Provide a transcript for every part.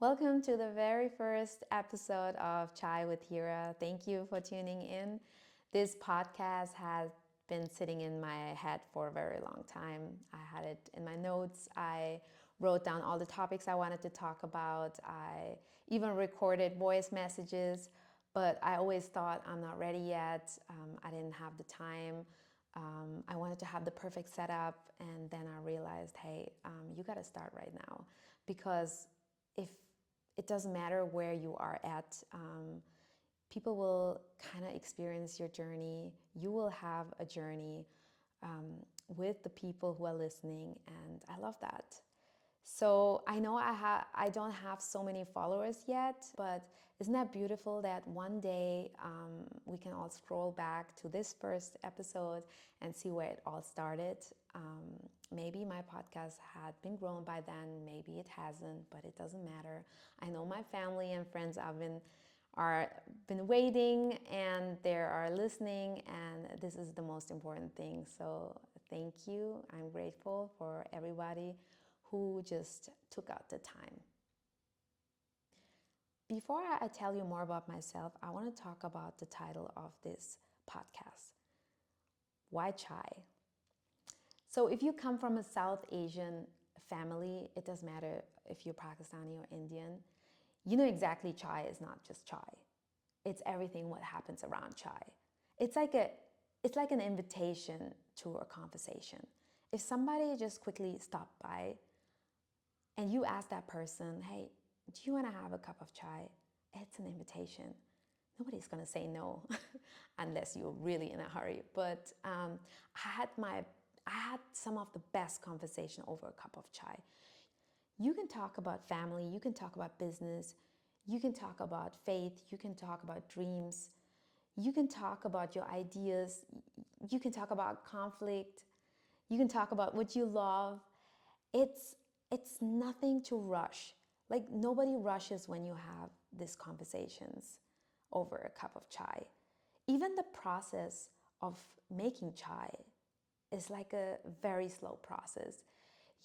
Welcome to the very first episode of Chai with Hira. Thank you for tuning in. This podcast has been sitting in my head for a very long time. I had it in my notes. I wrote down all the topics I wanted to talk about. I even recorded voice messages, but I always thought I'm not ready yet. I didn't have the time. I wanted to have the perfect setup, and then I realized, hey, you got to start right now, because if it doesn't matter where you are at, people will kind of experience your journey. You will have a journey with the people who are listening, and I love that. So I know I don't have so many followers yet, but isn't that beautiful that one day we can all scroll back to this first episode and see where it all started. Maybe my podcast had been grown by then, maybe it hasn't, but it doesn't matter. I know my family and friends have been waiting, and they are listening, and this is the most important thing. So thank you. I'm grateful for everybody who just took out the time. Before I tell you more about myself, I want to talk about the title of this podcast. Why chai? So if you come from a South Asian family, it doesn't matter if you're Pakistani or Indian, you know exactly chai is not just chai. It's everything what happens around chai. It's like an invitation to a conversation. If somebody just quickly stopped by and you ask that person, hey, do you want to have a cup of chai? It's an invitation. Nobody's going to say no unless you're really in a hurry. But I had some of the best conversation over a cup of chai. You can talk about family, you can talk about business, you can talk about faith, you can talk about dreams, you can talk about your ideas, you can talk about conflict, you can talk about what you love. It's nothing to rush. Like, nobody rushes when you have these conversations over a cup of chai. Even the process of making chai is like a very slow process.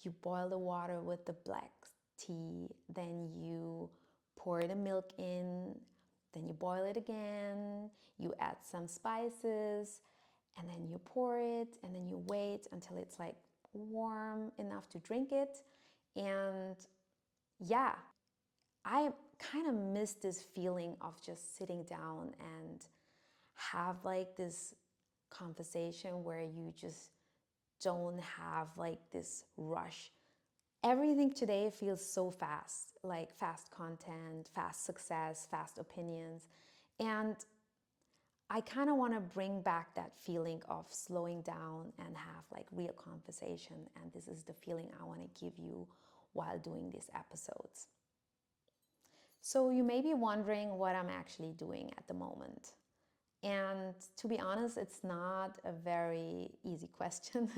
You boil the water with the black tea, then you pour the milk in, then you boil it again, you add some spices, and then you pour it, and then you wait until it's like warm enough to drink it. And yeah, I kind of miss this feeling of just sitting down and have like this conversation where you just don't have like this rush. Everything today feels so fast, like fast content, fast success, fast opinions. And I kind of want to bring back that feeling of slowing down and have like real conversation. And this is the feeling I want to give you while doing these episodes. So you may be wondering what I'm actually doing at the moment. And to be honest, it's not a very easy question.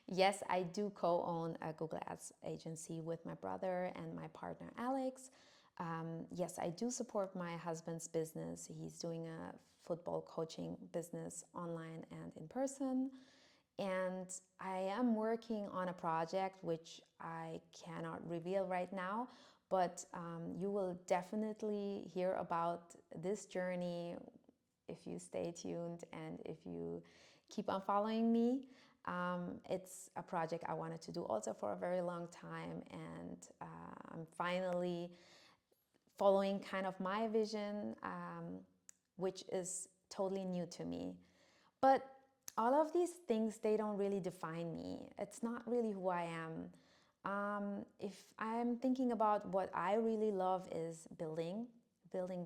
Yes, I do co-own a Google Ads agency with my brother and my partner, Alex. Yes, I do support my husband's business. He's doing a football coaching business online and in person. And I am working on a project which I cannot reveal right now, but you will definitely hear about this journey if you stay tuned and if you keep on following me. It's a project I wanted to do also for a very long time, and I'm finally following kind of my vision, which is totally new to me. But all of these things, they don't really define me. It's not really who I am. If I'm thinking about what I really love is building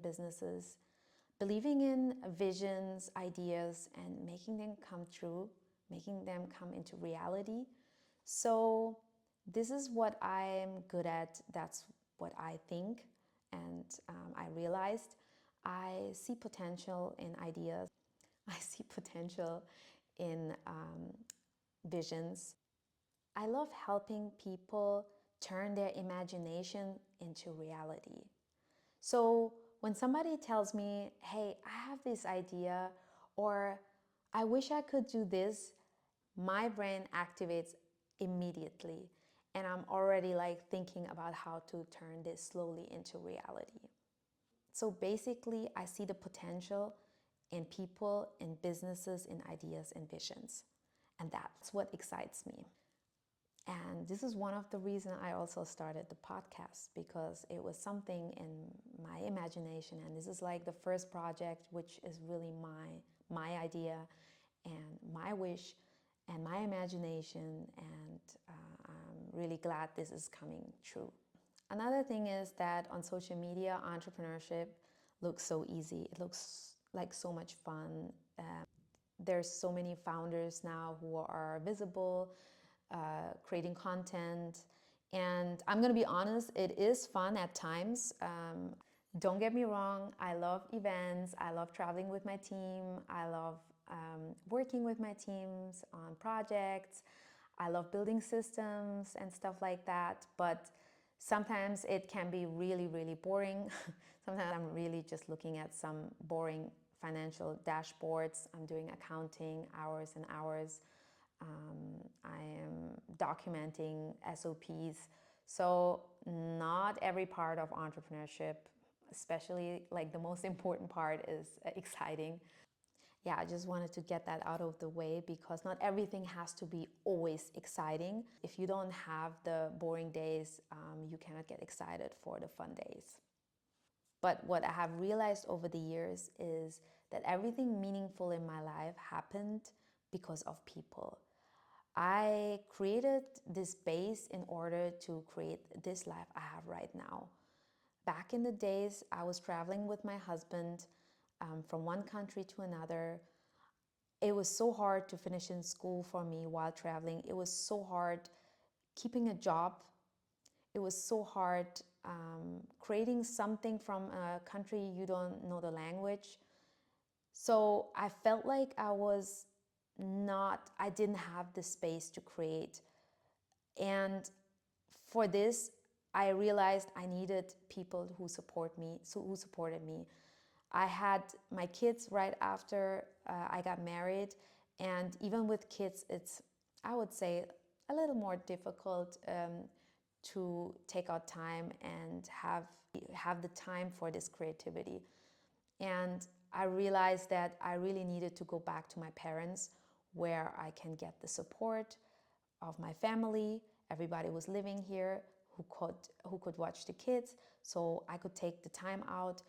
businesses, believing in visions, ideas, and making them come true, making them come into reality. So this is what I'm good at. That's what I think. And I realized I see potential in ideas. I see potential in visions. I love helping people turn their imagination into reality. So when somebody tells me, hey, I have this idea, or I wish I could do this, my brain activates immediately. And I'm already like thinking about how to turn this slowly into reality. So basically, I see the potential in people, in businesses, in ideas and visions. And that's what excites me. And this is one of the reasons I also started the podcast, because it was something in my imagination. And this is like the first project, which is really my idea and my wish and my imagination. And I'm really glad this is coming true. Another thing is that on social media, entrepreneurship looks so easy. It looks like so much fun. There's so many founders now who are visible, creating content. And I'm going to be honest, it is fun at times. Don't get me wrong, I love events, I love traveling with my team, I love working with my teams on projects, I love building systems and stuff like that. But sometimes it can be really, really boring. Sometimes I'm really just looking at some boring financial dashboards. I'm doing accounting hours and hours. I am documenting SOPs. So not every part of entrepreneurship, especially like the most important part, is exciting. Yeah, I just wanted to get that out of the way, because not everything has to be always exciting. If you don't have the boring days, you cannot get excited for the fun days. But what I have realized over the years is that everything meaningful in my life happened because of people. I created this base in order to create this life I have right now. Back in the days, I was traveling with my husband from one country to another. It was so hard to finish in school for me while traveling. It was so hard keeping a job. It was so hard creating something from a country you don't know the language. So I felt like I didn't have the space to create. And for this, I realized I needed people who who supported me. I had my kids right after I got married, and even with kids, it's, I would say, a little more difficult to take out time and have the time for this creativity. And I realized that I really needed to go back to my parents, where I can get the support of my family. Everybody was living here who could watch the kids, so I could take the time out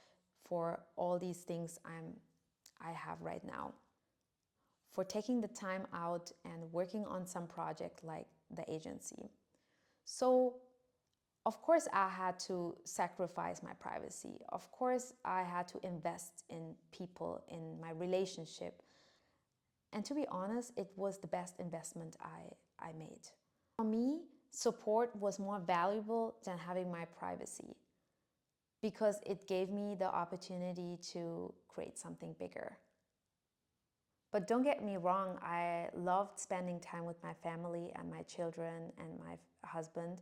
for all these things I have right now. For taking the time out and working on some project like the agency. So of course I had to sacrifice my privacy. Of course I had to invest in people, in my relationship. And to be honest, it was the best investment I made. For me, support was more valuable than having my privacy, because it gave me the opportunity to create something bigger. But don't get me wrong, I loved spending time with my family and my children and my husband.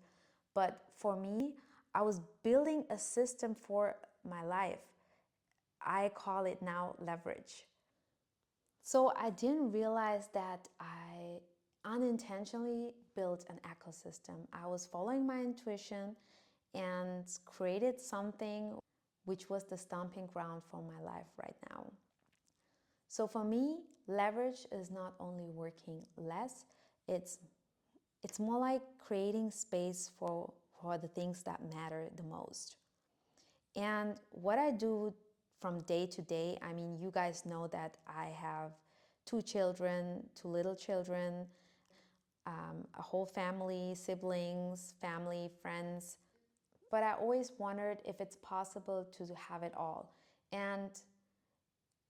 But for me, I was building a system for my life. I call it now leverage. So I didn't realize that I unintentionally built an ecosystem. I was following my intuition and created something which was the stomping ground for my life right now. So for me, leverage is not only working less, it's more like creating space for the things that matter the most. And what I do from day to day, I mean, you guys know that I have two children, two little children, a whole family, siblings, family, friends. But I always wondered if it's possible to have it all. And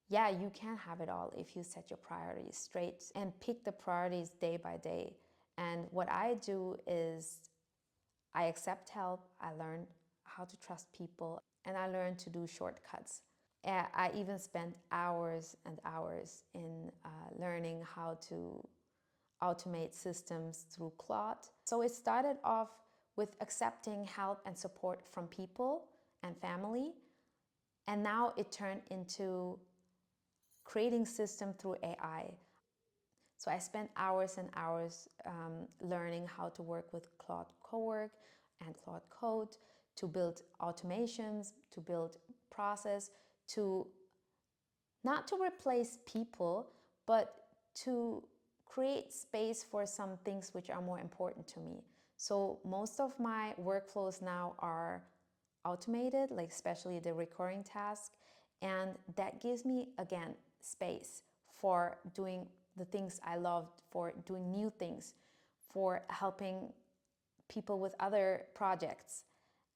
yeah, you can have it all if you set your priorities straight and pick the priorities day by day. And what I do is I accept help, I learn how to trust people, and I learn to do shortcuts. I even spent hours and hours in learning how to automate systems through Claude. So it started off with accepting help and support from people and family, and now it turned into creating system through AI. So I spent hours and hours learning how to work with Claude Cowork and Claude Code to build automations, to build process, to not to replace people, but to create space for some things which are more important to me. So most of my workflows now are automated, like especially the recurring task, and that gives me again space for doing the things I love, for doing new things, for helping people with other projects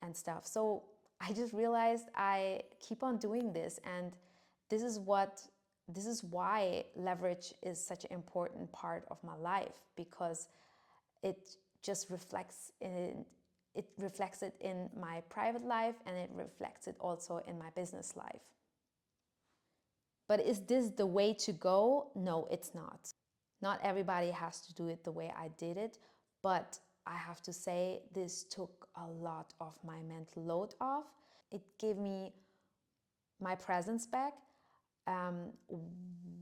and stuff. So I just realized I keep on doing this, and this is why leverage is such an important part of my life, because it just reflects it in my private life, and it reflects it also in my business life. But is this the way to go? No, it's not. Not everybody has to do it the way I did it, but I have to say this took a lot of my mental load off. It gave me my presence back.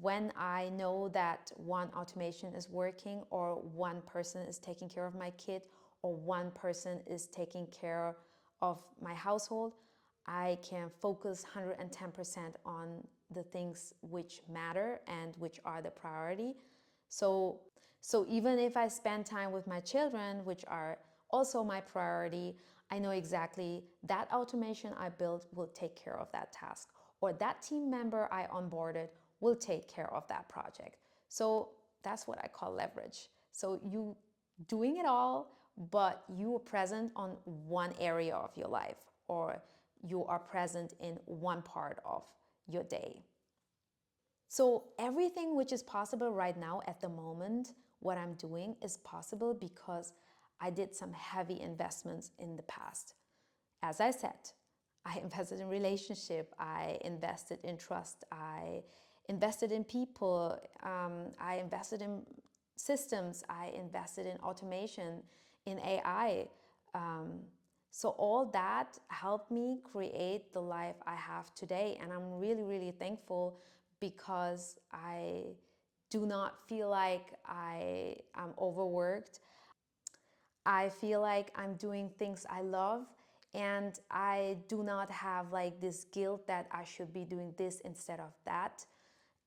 When I know that one automation is working, or one person is taking care of my kid, or one person is taking care of my household, I can focus 110% on the things which matter and which are the priority. So even if I spend time with my children, which are also my priority, I know exactly that automation I built will take care of that task, or that team member I onboarded will take care of that project. So that's what I call leverage. So you doing it all, but you are present on one area of your life, or you are present in one part of your day. So everything which is possible right now at the moment, what I'm doing is possible because I did some heavy investments in the past. As I said, I invested in relationship, I invested in trust, I invested in people, I invested in systems, I invested in automation, in AI. So all that helped me create the life I have today, and I'm really, really thankful, because I do not feel like I am overworked. I feel like I'm doing things I love, and I do not have like this guilt that I should be doing this instead of that.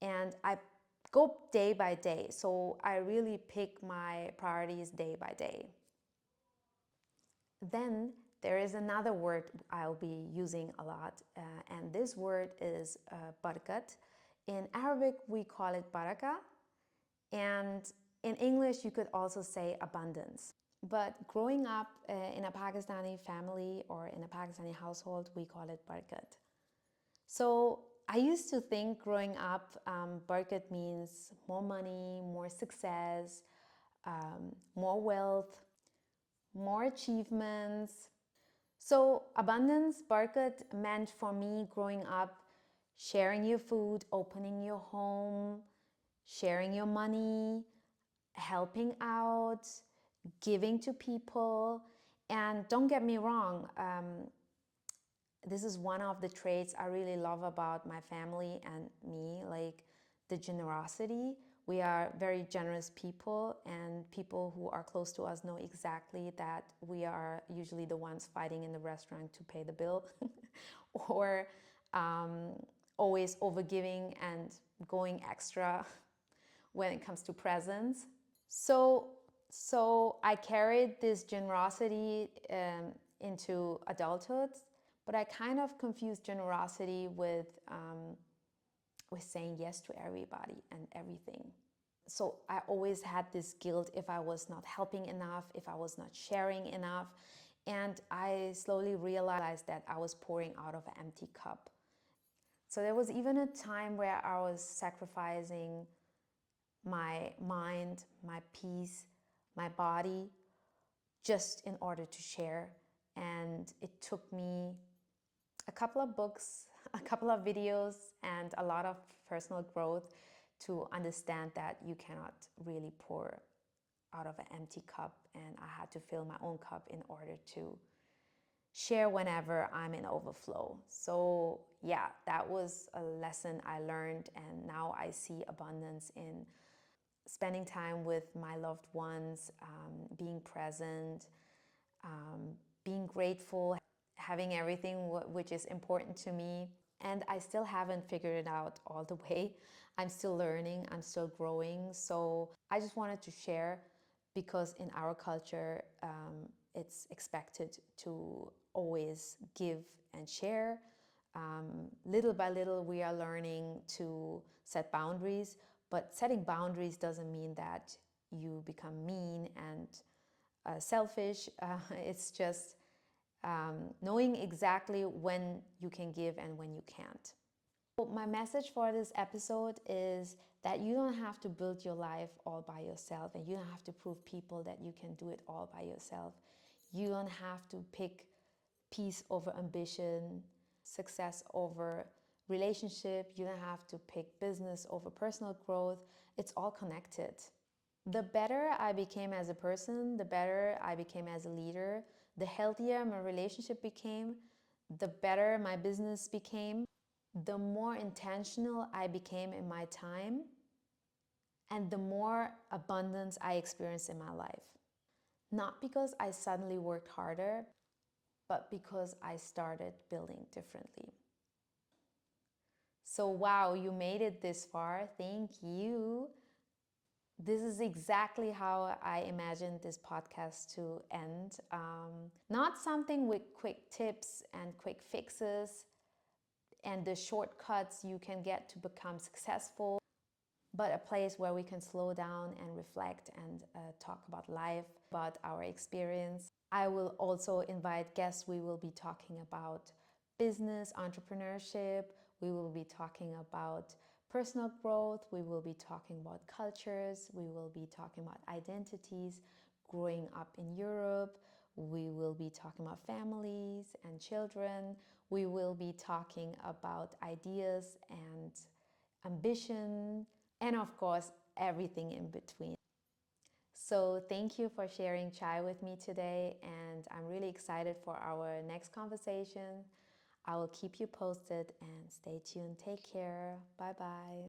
And I go day by day. So I really pick my priorities day by day. Then there is another word I'll be using a lot, and this word is Barkat. In Arabic, we call it Barakat, and in English, you could also say abundance. But growing up in a Pakistani family or in a Pakistani household, we call it Barkat. So I used to think growing up, Barkat means more money, more success, more wealth, more achievements. So abundance, Barkat, meant for me growing up sharing your food, opening your home, sharing your money, helping out, giving to people. And don't get me wrong, this is one of the traits I really love about my family and me, like the generosity. We are very generous people, and people who are close to us know exactly that we are usually the ones fighting in the restaurant to pay the bill or always overgiving and going extra when it comes to presents. So I carried this generosity into adulthood, but I kind of confused generosity with saying yes to everybody and everything. So I always had this guilt if I was not helping enough, if I was not sharing enough. And I slowly realized that I was pouring out of an empty cup. So there was even a time where I was sacrificing my mind, my peace, my body, just in order to share. And it took me a couple of books, a couple of videos, and a lot of personal growth to understand that you cannot really pour out of an empty cup. And I had to fill my own cup in order to share whenever I'm in overflow. So yeah, that was a lesson I learned, and now I see abundance in spending time with my loved ones, being present, being grateful, having everything which is important to me. And I still haven't figured it out all the way. I'm still learning, I'm still growing. So I just wanted to share, because in our culture, it's expected to always give and share. Little by little, we are learning to set boundaries, but setting boundaries doesn't mean that you become mean and selfish. It's just knowing exactly when you can give and when you can't. So my message for this episode is that you don't have to build your life all by yourself, and you don't have to prove people that you can do it all by yourself. You don't have to pick peace over ambition, success over relationship. You don't have to pick business over personal growth. It's all connected. The better I became as a person, the better I became as a leader, the healthier my relationship became, the better my business became, the more intentional I became in my time, and the more abundance I experienced in my life. Not because I suddenly worked harder, but because I started building differently. So, wow, you made it this far. Thank you. This is exactly how I imagined this podcast to end. Not something with quick tips and quick fixes and the shortcuts you can get to become successful, but a place where we can slow down and reflect and talk about life, about our experience. I will also invite guests. We will be talking about business, entrepreneurship. We will be talking about personal growth. We will be talking about cultures. We will be talking about identities, growing up in Europe. We will be talking about families and children. We will be talking about ideas and ambition, and of course, everything in between. So thank you for sharing chai with me today, and I'm really excited for our next conversation. I will keep you posted, and stay tuned. Take care. Bye bye.